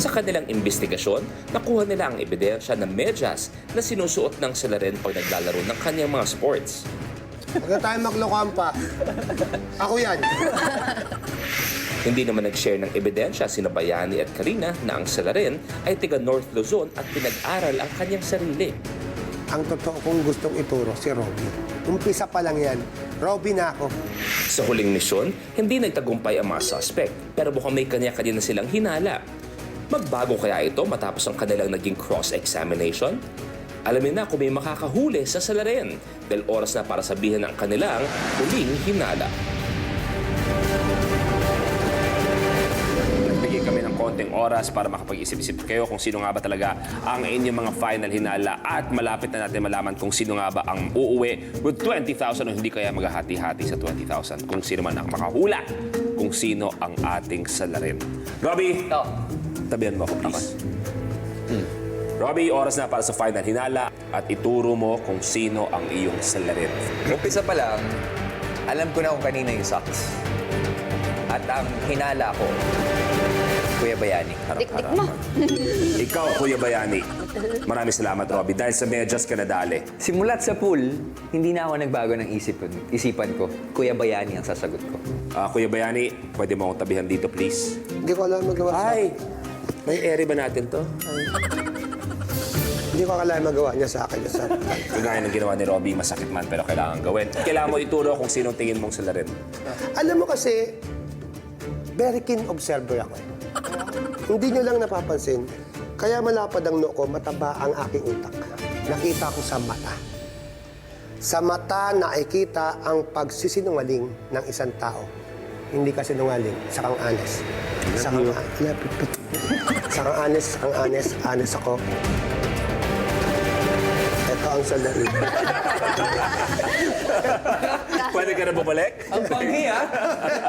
Sa kanilang investigasyon, nakuha nila ang ebidensya na medyas na sinusuot ng Salarin pag naglalaro ng kanyang mga sports. Huwag na tayo maglokohan pa. Ako yan. Hindi naman nag-share ng ebidensya sina Bayani at Karina na ang Salarin ay taga North Luzon at pinag-aral ang kanyang sarili. Ang totoo kong gustong ituro si Robby. Umpisa pa lang yan. Robby na ako. Sa huling misyon, hindi nagtagumpay ang mga suspect pero mukhang may kanya-kanya na silang hinala. Magbago kaya ito matapos ang kanilang naging cross-examination? Alamin na kung may makakahuli sa Salarin dahil oras na para sabihin ang kanilang huling hinala. Nagbigay kami ng konting oras para makapag-isip-isip kayo kung sino nga ba talaga ang inyong mga final hinala at malapit na natin malaman kung sino nga ba ang uuwi with 20,000 o hindi kaya maghahati-hati sa 20,000 kung sino man ang makahula kung sino ang ating Salarin. Robby, tabihan mo ako please. Robby, oras na para sa final hinala at ituro mo kung sino ang iyong Salarin. Umpisa pa lang, alam ko na kung kanina yung socks. At ang hinala ko, Kuya Bayani. Dik-dik mo. Ikaw, Kuya Bayani. Maraming salamat, Robby. Dahil sa medyas ka nadali. Simulat sa pool, hindi na ako nagbago ng isipan ko. Kuya Bayani ang sasagot ko. Kuya Bayani, pwede mo akong tabihan dito, please? Hindi ko alam magawa sa... Ay, may ere ba natin to? Hindi ko alam magawa niya sa akin. Kagaya ng ginawa ni Robby, masakit man pero kailangan gawin. Kailangan mo ituro kung sinong tingin mong Salarin. Alam mo kasi, very keen observer ako. Hindi niyo lang napapansin. Kaya malapad ang noo ko, mataba ang aking utak. Nakita ko sa mata. Sa mata nakikita ang pagsisinungaling ng isang tao. Hindi ka sinungaling, sakang honest. Sakang honest, honest ako. Ito ang Salarin. Pwede ka na bumalik? Ang panghi, ha?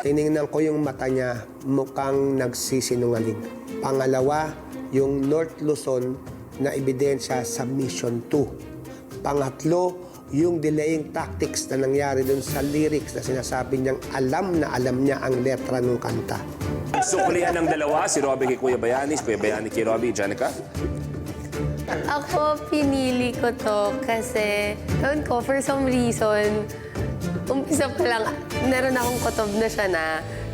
Tiningnan ko yung mata niya, mukhang nagsisinungaling. Pangalawa, yung North Luzon na ebidensya sa Mission 2. Pangatlo, yung delaying tactics na nangyari dun sa lyrics na sinasabi niyang alam niya ang letra ng kanta. Suklian ng dalawa, si Robby kay Kuya Bayani, si Kuya Bayani kay Robby. Janica? Ako, pinili ko to kasi, ewan ko, for some reason, umpisa pa lang, meron akong kutob na siya na.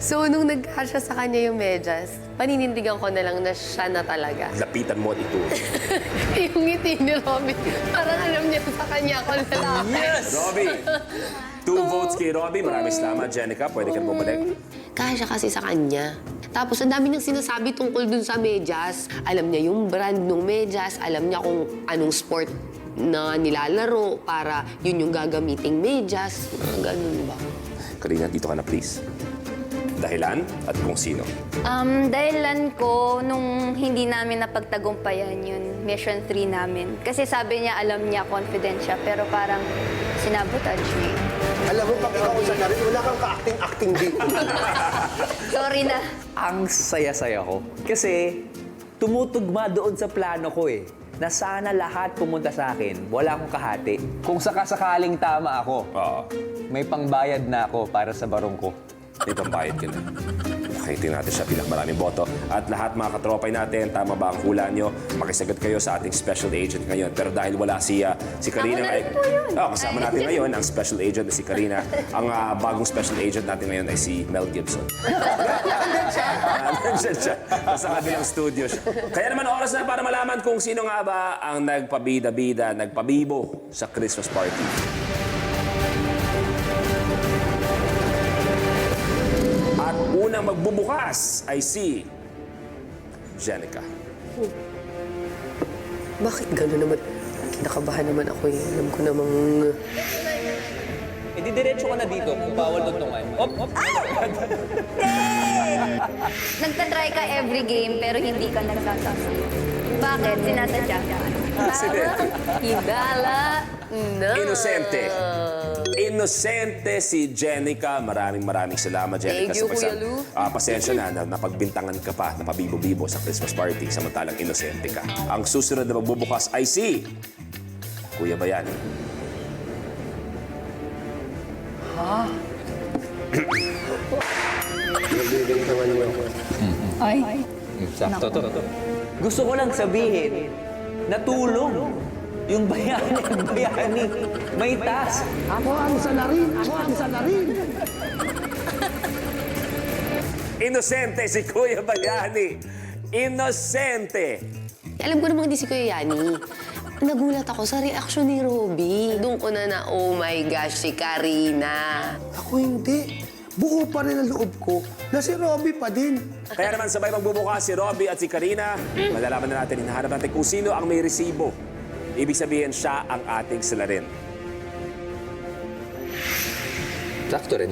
So, nung nagkasya sa kanya yung medyas, paninindigan ko na lang na siya na talaga. Lapitan mo at ituro. Yung ngiti ni Robby, parang alam niya sa kanya ako lalaki. Yes! Robby, 2 votes kay Robby. Maraming salamat, Janica. Pwede ka na bumalik. Kasya kasi sa kanya. Tapos, ang dami niyang sinasabi tungkol dun sa medyas. Alam niya yung brand ng medyas, alam niya kung anong sport na nilalaro para yun yung gagamiting medyas. Mga ganun ba? Karina, dito ka na please. Dahilan at kung sino. Dahilan ko nung hindi namin napagtagumpayan yun, Mission 3 namin. Kasi sabi niya, alam niya, confident siya, pero parang sinabotage niya. Alam mo, pag ikaw sa Salarin, wala kang ka-acting dito. Sorry na. Ang saya-saya ko. Kasi tumutugma doon sa plano ko eh. Na sana lahat pumunta sa akin, wala akong kahati. Kung sakasakaling tama ako, Oo. may pangbayad na ako para sa barong ko. May pambayad ka na. Nakahitin natin siya bilang maraming boto. At lahat mga katropay natin, tama ba ang hula nyo? Makisagot kayo sa ating special agent ngayon. Pero dahil wala si Karina... Ako na rin po yun. Kasama natin ngayon ang special agent na si Karina. Ang bagong special agent natin ngayon ay si Mel Gibson. Nandiyan siya. Sa kabilang studio siya. Kaya naman oras na para malaman kung sino nga ba ang nagpabida-bida, nagpabibo sa Christmas party. At unang magbubukas ay si Janica. Bakit gano'n naman? Kinakabahan naman ako eh. Alam ko namang... E di diretso ka na dito kung bawal tuntungan. Op, op. Nagtatry ka every game, pero hindi ka nagsasasa. Bakit? Sinasadya ka. Higala na. Inosente. Inosente si Jenica. Maraming salamat, Jenica. Thank you, Kuya Lou. Pasensya na napagbintangan ka pa, napabibo-bibo sa Christmas party, samantalang inosente ka. Ang susunod na magbubukas ay si Kuya Bayani. Nagbibintangan niyo ako. Ay. Sakto to. Gusto ko lang sabihin, natulong. Yung bayani, may task. Ako ang salarin! Ako ang salarin! Inosente si Kuya Bayani. Inosente. Alam ko namang hindi si Kuya Yani. Nagulat ako sa reaksyon ni Robby. Doon ko na, oh my gosh, si Karina. Ako hindi. Buo pa rin ang loob ko na si Robby pa din. Kaya naman sabay magbubukas si Robby at si Karina. Malalaman na natin, hinahanap natin kung sino ang may resibo. Ibig sabihin siya ang ating salarin. Sakto rin.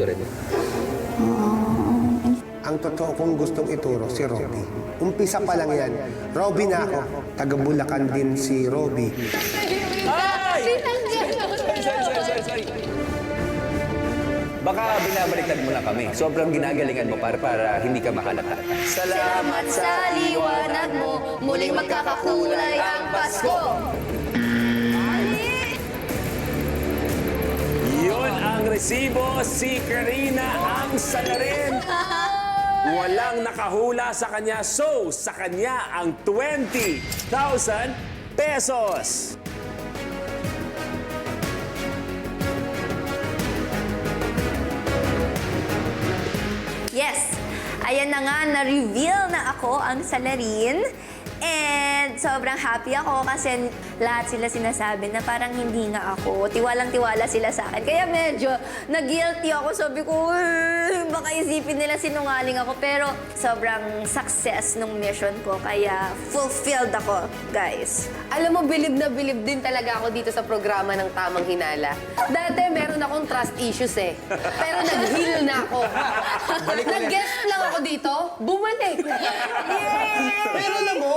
Ang totoo kong gustong ituro, si Robby. Umpisa pa lang yan. Robby na ako. Taga-Bulacan din si Robby. Sorry. Baka binabaliktad mo lang kami. Sobrang ginagalingan mo para hindi ka makalata. Salamat sa liwanag mo, muling magkakakulay ang Pasko. Yun ang resibo, si Karina ang salarin. Walang nakahula sa kanya, so sa kanya ang 20,000 pesos. Yes, ayan na nga, na-reveal na ako ang salarin. And sobrang happy ako kasi lahat sila sinasabi na parang hindi nga ako. Tiwalang-tiwala sila sa akin. Kaya medyo na-guilty ako. Sabi ko, baka isipin nila sinungaling ako. Pero sobrang success nung mission ko. Kaya fulfilled ako, guys. Alam mo, bilib na bilib din talaga ako dito sa programa ng Tamang Hinala. Dati meron akong trust issues eh. Pero nag-heal na ako. Nag-guest lang ako dito, bumalik. Pero alam mo,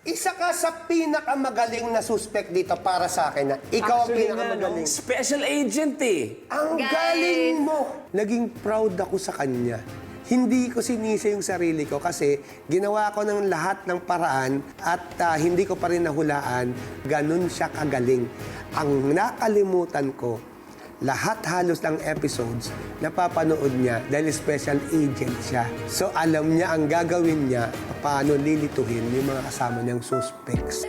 isa ka sa pinakamagaling na suspect dito para sa akin na ikaw ang pinakamagaling. Special agent eh. Ang Guys. galing mo! Naging proud ako sa kanya. Hindi ko sinisi yung sarili ko kasi ginawa ko ng lahat ng paraan at hindi ko pa rin nahulaan. Ganun siya kagaling. Ang nakalimutan ko, lahat halos ng episodes napapanood niya dahil special agent siya. So alam niya ang gagawin niya, paano lilituhin yung mga kasama niyang suspects.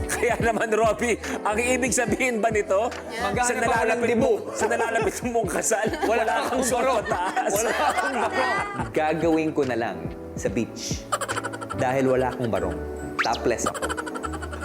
Kaya naman, Robby, ang ibig sabihin ba nito? Maghanap ako ng dibo. Sa nalalapit mong kasal, wala kang sorot taas. Gagawin ko na lang sa beach. Dahil wala akong barong. Topless ako.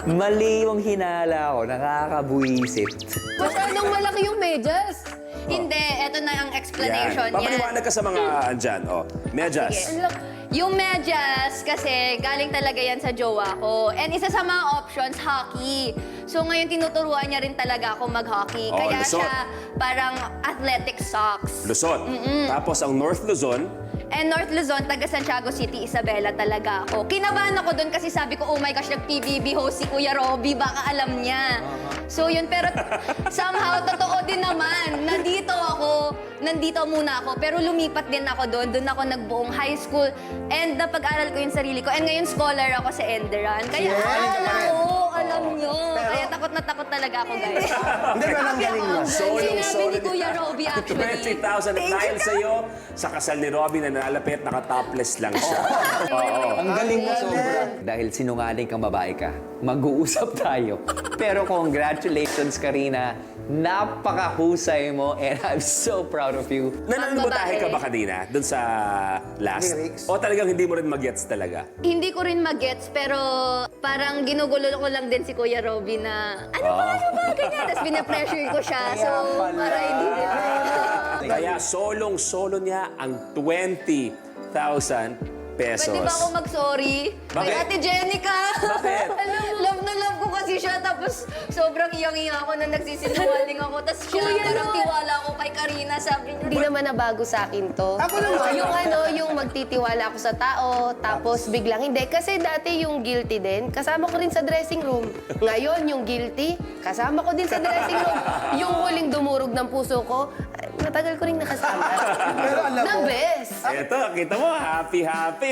Mali yung hinala ko, nakakabuisit. Masyadong malaki yung medyas. Hindi, eto na ang explanation Yan. niya. Papaliwanag ka sa mga andyan. Oh, medyas. Sige. Yung medyas, kasi galing talaga yan sa jowa ko. And isa sa mga options, hockey. So ngayon tinuturuan niya rin talaga ako mag-hockey. Oh, Kaya Luzon. siya parang athletic socks. Luzon. Tapos ang North Luzon, And North Luzon, taga Santiago City, Isabela talaga ako. Kinabahan ako doon kasi sabi ko, oh my gosh, nag-PBB host si Kuya Robby, baka alam niya. So yun, pero somehow, totoo din naman. Nandito muna ako, pero lumipat din ako doon. Doon ako nagbuong high school. And napag-aral ko yung sarili ko. And ngayon, scholar ako sa Enderan. Kaya alam nyo. Kaya takot na takot talaga ako, guys. Hindi ba ang galing mo? Sinabi ni Kuya Robby, actually. 20,000 at dahil sa'yo, sa kasal ni Robby na nalapit, naka-topless lang siya. Oo. Ang galing mo sobra. Dahil sinungaling kang babae ka, mag-uusap tayo. Pero congratulations, Karina. Napakahusay mo and I'm so proud of you. Nananumutahe ka ba kanina doon sa last? Lyrics? O talagang hindi mo rin mag-gets talaga? Hindi ko rin mag-gets, pero parang ginugulo ko lang din si Kuya Robby na, ano ba, ganyan. Tapos pinapressure ko siya. So, para hindi din. Kaya solong-solo niya ang 20,000 pesos. Pwede ba ako mag-sorry? Bakit? Kay Ate Jenica. Bakit? Alam, love na love ko kasi siya. Tapos sobrang iyang-iya ako na nagsisinungaling ako. Tapos siya, parang tiwala ako kay Karina. Sabi niya, Hindi naman nabago sa akin to. Ako naman. Yung magtitiwala ako sa tao, tapos biglang hindi. Kasi dati yung guilty din, kasama ko rin sa dressing room. Ngayon, yung guilty, kasama ko din sa dressing room. Yung huling dumurog ng puso ko, matagal ko rin nakasama. Pero alam The mo, best! Eto, kita mo, happy,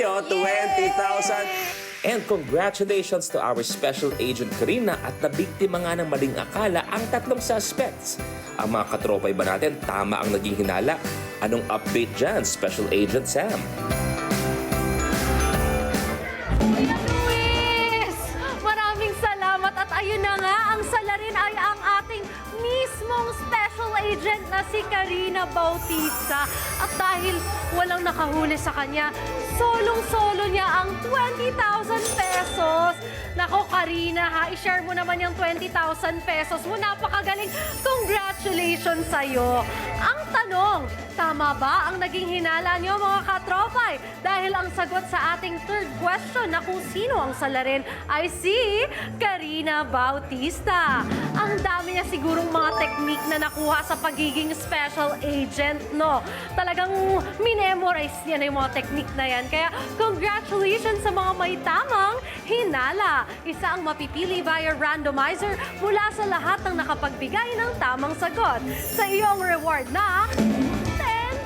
oh, 20,000. And congratulations to our special agent Karina at nabiktima nga ng maling akala ang tatlong suspects. Ang mga katropay ba natin, tama ang naging hinala? Anong update dyan, Special Agent Sam? Kuya Luis! Maraming salamat at ayun na nga, ang salarin ay ang ating mismong special agent na si Karina Bautista. At dahil walang nakahuli sa kanya, solong-solo niya ang 20,000 pesos. Nako, Karina, ha, i-share mo naman yung 20,000 pesos mo. Napakagaling. Congratulations sa'yo. Ang tanong, tama ba ang naging hinala niyo, mga katropay? Dahil ang sagot sa ating third question na kung sino ang salarin ay si Karina Bautista. Ang dami niya sigurong mga teknik na nakuha sa pagiging special agent, no? Talagang minemorize niya na yung mga teknik na yan. Kaya congratulations sa mga may tamang hinala. Isa ang mapipili via randomizer mula sa lahat ng nakapagbigay ng tamang sagot. Sa iyong reward na 10,000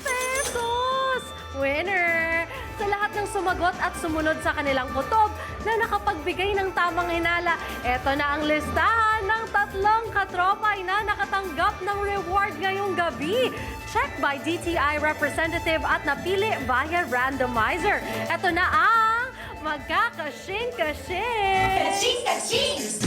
pesos! Winner! Sa lahat ng sumagot at sumunod sa kanilang kutob na nakapagbigay ng tamang hinala, eto na ang listahan ng 3 katropay na nakatanggap ng reward ngayong gabi. Check by DTI representative at napili via randomizer. Eto na ang magkakashing-kashing!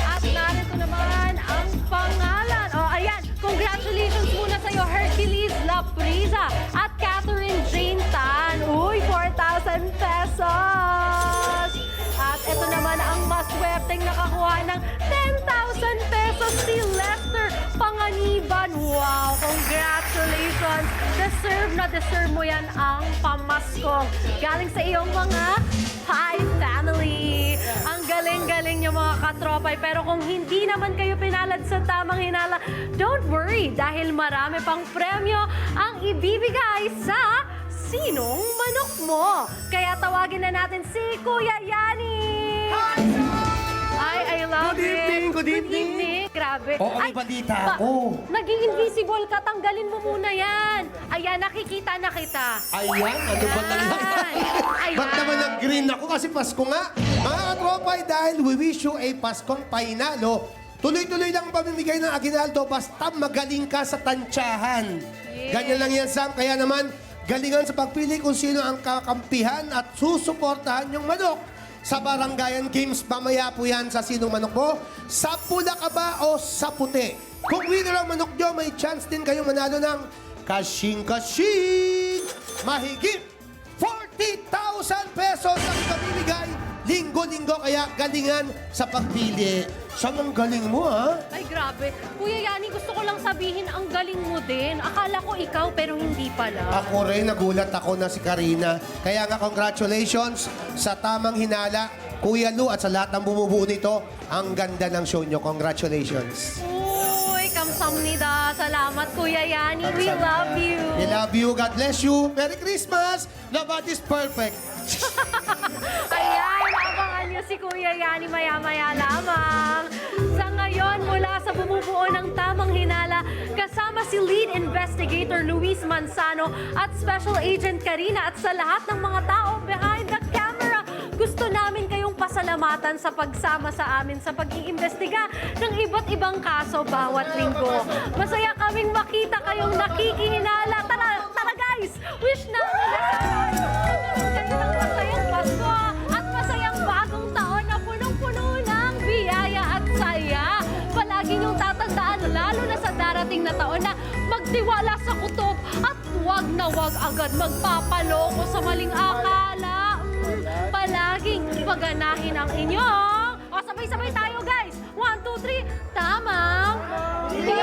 At narito naman ang pangalan. O, ayan. Congratulations muna sa'yo, Hercules Laprisa at Catherine Jane Tan. Uy, 4,000 pesos! At ito naman ang maswerteng nakakuha ng 10,000 pesos, si Lester Panganiban. Wow, congratulations! Deserve mo yan ang pamaskong. Galing sa iyong mga Pi family. Ang galing-galing niyo, mga katropay. Pero kung hindi naman kayo pinalad sa tamang hinala, don't worry dahil marami pang premyo ang ibibigay sa Sinong Manok Mo. Kaya tawagin na natin si Kuya Yani. Ay, I love Good evening, it. good evening. Grabe. Oo, may balita ako. Naging invisible ka. Tanggalin mo muna yan. Ayan, nakikita na kita. Ayan, ano ba nangyari? Ayan. Ba't naman nag-green ako? Kasi Pasko nga. Mga katropay, dahil we wish you a Paskong pahinalo, tuloy-tuloy lang ang pamimigay ng Aguinaldo basta magaling ka sa tansyahan. Ganyan lang yan, Sam. Kaya naman, galingan sa pagpili kung sino ang kakampihan at susuportahan yung manok. Sa Barangayan Games, mamaya po yan sa Sinong Manok Mo. Sa pula ka ba o sa puti? Kung winner ang manok nyo, may chance din kayong manalo ng kashing-kashing! Mahigit 40,000 pesos ang ibibigay linggo-linggo, kaya galingan sa pagpili. Saan ang galing mo, ha? Ay, grabe. Kuya Yani, gusto ko lang sabihin, ang galing mo din. Akala ko ikaw, pero hindi pala. Ako rin, nagulat ako na si Karina. Kaya nga, congratulations sa tamang hinala, Kuya Lu, at sa lahat ng bumubuo nito. Ang ganda ng show nyo. Congratulations. Uy, kamsamnida. Salamat, Kuya Yani. We love you. We love you. God bless you. Merry Christmas. Love is perfect. Ayan, abangan niyo si Kuya Yani maya-maya lamang. Sa ngayon, mula sa bumubuo ng tamang hinala, kasama si Lead Investigator Luis Manzano at Special Agent Karina at sa lahat ng mga tao behind the camera, gusto namin kayong pasalamatan sa pagsama sa amin sa pag-iimbestiga ng iba't ibang kaso bawat linggo. Masaya kaming makita kayong nakikihinala. Tara, tara guys! Wish namin na magkaroon kayo ng masayang Pasko at masayang bagong taon na punong-puno ng biyaya at saya. Palagi niyong tatandaan, lalo na sa darating na taon, na magtiwala sa kutob at huwag na huwag agad magpapaloko sa maling akala. Palaging paganahin ang inyong... O, sabay-sabay tayo, guys! 1, 2, 3, tamang... Yay!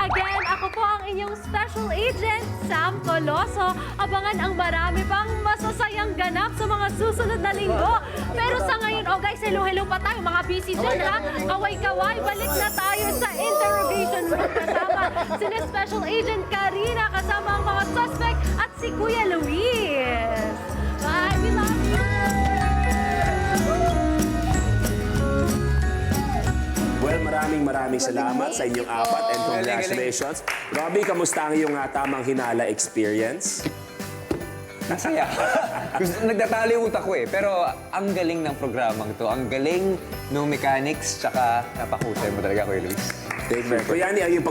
Again, ako po ang inyong special agent, Sam Coloso. Abangan ang marami pang masasayang ganap sa mga susunod na linggo. Pero sa ngayon, oh guys, hello pa tayo. Mga busy dyan, ha? Kaway-kaway, balik na tayo sa interrogation room kasama sina Special Agent Karina, kasama ang mga suspect at si Kuya Luis. Bye, we love you! Well, maraming salamat sa inyong apat and congratulations. Robby, kamusta ang iyong tamang hinala experience? Nasaya. Nagtatali yung utak ko eh. Pero ang galing ng programang to. Ang galing ng mechanics, tsaka napakahusay mo talaga, Kuya Luis. Thank you. Kuya Yani, yung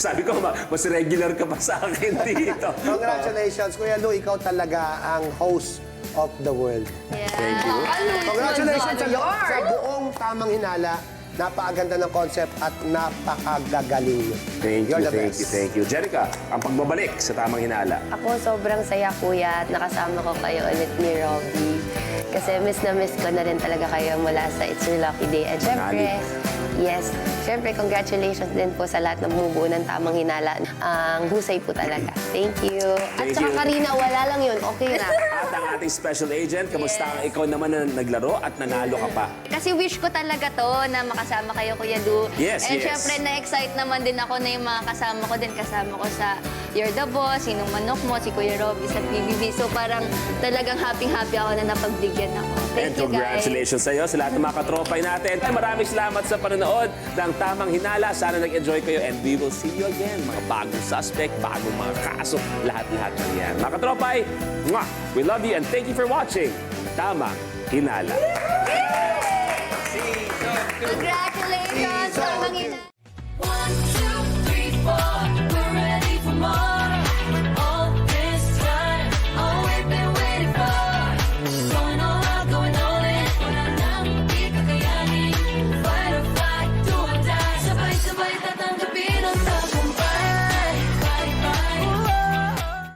sabi ko, mas regular ka pa sa akin dito. Congratulations, Kuya Lou. Ikaw talaga ang host of the world. Thank you. Congratulations sa buong Tamang Hinala. Napakaganda ng concept at napakagagaling mo. Thank you, You're the thank best. you, thank you. Jerica, ang pagbabalik sa Tamang Hinala. Ako sobrang saya, kuya, at nakasama ko kayo ulit ni Robby. Kasi miss ko na rin talaga kayo mula sa It's Your Lucky Day. At syempre, syempre congratulations din po sa lahat ng bumubuo ng Tamang Hinala. Ang husay po talaga. Thank you. At Thank saka you. Karina, wala lang yun. Okay na. At ang ating special agent, kamusta ang ikaw naman na naglaro at nanalo ka pa? Kasi wish ko talaga to na makasama kayo, Kuya Lu. Yes, And yes. syempre, na-excite naman din ako na yung mga kasama ko din. Kasama ko sa You're the Boss, Sinong Manok Mo, si Kuya Robby sa PBB. So parang talagang happy-happy ako na napagbigyan ako. And Thank you, guys. congratulations sa iyo, sa lahat ng mga katropay natin. Ay, maraming salamat sa panonood ng Tamang Hinala. Sana nag-enjoy kayo and we will see you again. Mga bagong suspect, bagong mga kaso, lahat-lahat ng yan. Mga katropay, mwah! We love you and thank you for watching Tamang Hinala. Congratulations, Tamang Hinala.